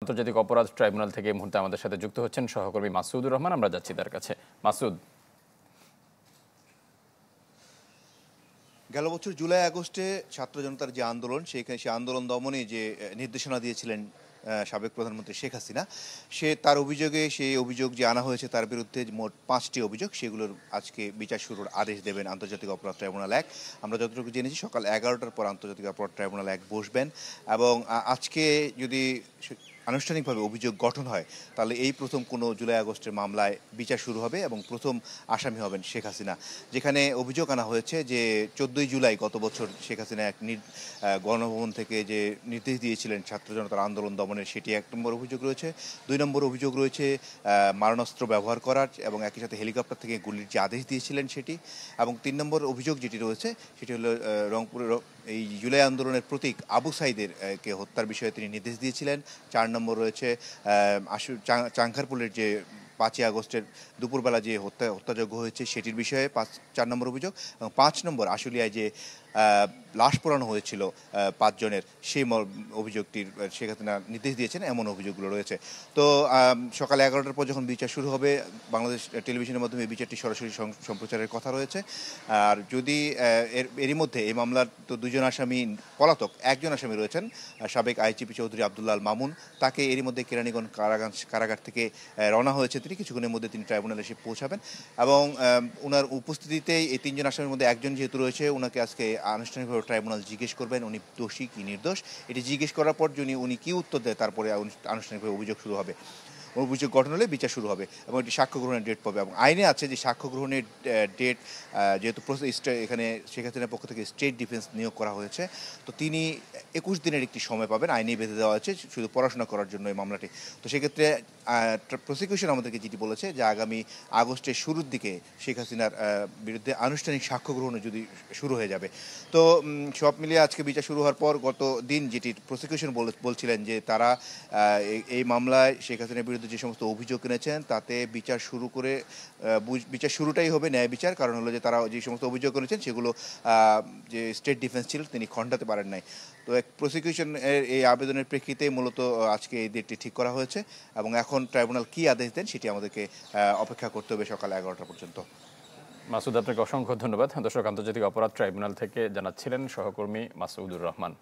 আন্তর্জাতিক অপরাধ ট্রাইব্যুনাল থেকে এই মুহূর্তে আমাদের সাথে যুক্ত হচ্ছেন সহকর্মী মাসুদুর রহমান। আমরা যাচ্ছি তার কাছে। মাসুদ, গেল বছর জুলাই আগস্টে ছাত্র জনতার যে আন্দোলন সেই আন্দোলন দমনে যে নির্দেশনা দিয়েছিলেন সাবেক প্রধানমন্ত্রী শেখ হাসিনা, তার অভিযোগে সেই অভিযোগ যে আনা হয়েছে তার বিরুদ্ধে মোট 5টি অভিযোগ, সেগুলোর আজকে বিচার শুরুর আদেশ দেবেন আন্তর্জাতিক অপরাধ ট্রাইব্যুনাল 1। আমরা যতটুকু জেনেছি সকাল 11টার পর আন্তর্জাতিক অপরাধ ট্রাইব্যুনাল 1 বসবেন এবং আজকে যদি আনুষ্ঠানিকভাবে অভিযোগ গঠন হয় তাহলে এই প্রথম কোনো জুলাই আগস্টের মামলায় বিচার শুরু হবে এবং প্রথম আসামি হবেন শেখ হাসিনা। যেখানে অভিযোগ আনা হয়েছে যে 14ই জুলাই গত বছর শেখ হাসিনা এক গণভবন থেকে যে নির্দেশ দিয়েছিলেন ছাত্র জনতার আন্দোলন দমনের, সেটি 1 নম্বর অভিযোগ রয়েছে। 2 নম্বর অভিযোগ রয়েছে মারণাস্ত্র ব্যবহার করার এবং একই সাথে হেলিকপ্টার থেকে গুলির যে আদেশ দিয়েছিলেন সেটি। এবং 3 নম্বর অভিযোগ যেটি রয়েছে সেটি হলো রংপুরের এই জুলাই আন্দোলনের প্রতীক আবু সাইদের কে হত্যার বিষয়ে তিনি নির্দেশ দিয়েছিলেন। 4 নম্বর রয়েছে চাংখারপুলের যে 5ই আগস্টের দুপুরবেলা যে হত্যাযজ্ঞ হয়েছে সেটির বিষয়ে 4 নম্বর অভিযোগ। এবং 5 নম্বর আশুলিয়ায় যে লাশ পোড়ানো হয়েছিল 5 জনের, সেই অভিযোগটির শেখ হাসিনা নির্দেশ দিয়েছেন, এমন অভিযোগগুলো রয়েছে। তো সকাল 11টার পর যখন বিচার শুরু হবে বাংলাদেশ টেলিভিশনের মাধ্যমে এই বিচারটি সরাসরি সম্প্রচারের কথা রয়েছে। আর যদি এরই মধ্যে এই মামলার তো 2 জন আসামি পলাতক, 1 জন আসামি রয়েছেন সাবেক আইজিপি চৌধুরী আব্দুল্লাহ আল মামুন, তাকে এরই মধ্যে কেরানীগঞ্জ কারাগার থেকে রওনা হয়েছে। তিনি কিছুক্ষণের মধ্যে তিনি ট্রাইব্যুনালে এসে পৌঁছাবেন এবং ওনার উপস্থিতিতেই এই 3 জন আসামির মধ্যে 1 জন যেহেতু রয়েছে ওনাকে আজকে আনুষ্ঠানিকভাবে ট্রাইব্যুনাল জিজ্ঞেস করবেন উনি দোষী কি নির্দোষ। এটি জিজ্ঞেস করার পর উনি কি উত্তর দেয় তারপরে আনুষ্ঠানিকভাবে অভিযোগ শুরু হবে। অভিযোগ গঠন হলে বিচার শুরু হবে এবং এটি সাক্ষ্য গ্রহণের ডেট পাবে। এবং আইনে আছে যে সাক্ষ্য গ্রহণের ডেট, যেহেতু এখানে শেখ হাসিনার পক্ষ থেকে স্টেট ডিফেন্স নিয়োগ করা হয়েছে, তো তিনি 21 দিনের একটি সময় পাবেন, আইনেই বেঁধে দেওয়া হয়েছে শুধু পড়াশোনা করার জন্য এই মামলাটি। তো সেক্ষেত্রে প্রসিকিউশন আমাদেরকে যেটি বলেছে যে আগামী আগস্টের শুরুর দিকে শেখ হাসিনার বিরুদ্ধে আনুষ্ঠানিক সাক্ষ্য গ্রহণ যদি শুরু হয়ে যাবে। তো সব মিলিয়ে আজকে বিচার শুরু হওয়ার পর গত দিন যেটি প্রসিকিউশন বলছিলেন যে তারা এই মামলায় শেখ হাসিনার বিরুদ্ধে যে সমস্ত অভিযোগ এনেছেন তাতে বিচার শুরুটাই হবে ন্যায় বিচার। কারণ হলো যে তারা যে সমস্ত অভিযোগ করেছেন সেগুলো যে স্টেট ডিফেন্স ছিল তিনি খণ্ডাতে পারেন নাই। তো প্রসিকিউশন এই আবেদনের প্রেক্ষিতে মূলত আজকে এই ডেটটি ঠিক করা হয়েছে এবং এখন ট্রাইব্যুনাল কি আদেশ দেন সেটি আমাদেরকে অপেক্ষা করতে হবে সকাল 11টা পর্যন্ত। মাসুদ, আপনাকে অসংখ্য ধন্যবাদ। দর্শক, আন্তর্জাতিক অপরাধ ট্রাইব্যুনাল থেকে জানাচ্ছিলেন সহকর্মী মাসুদুর রহমান।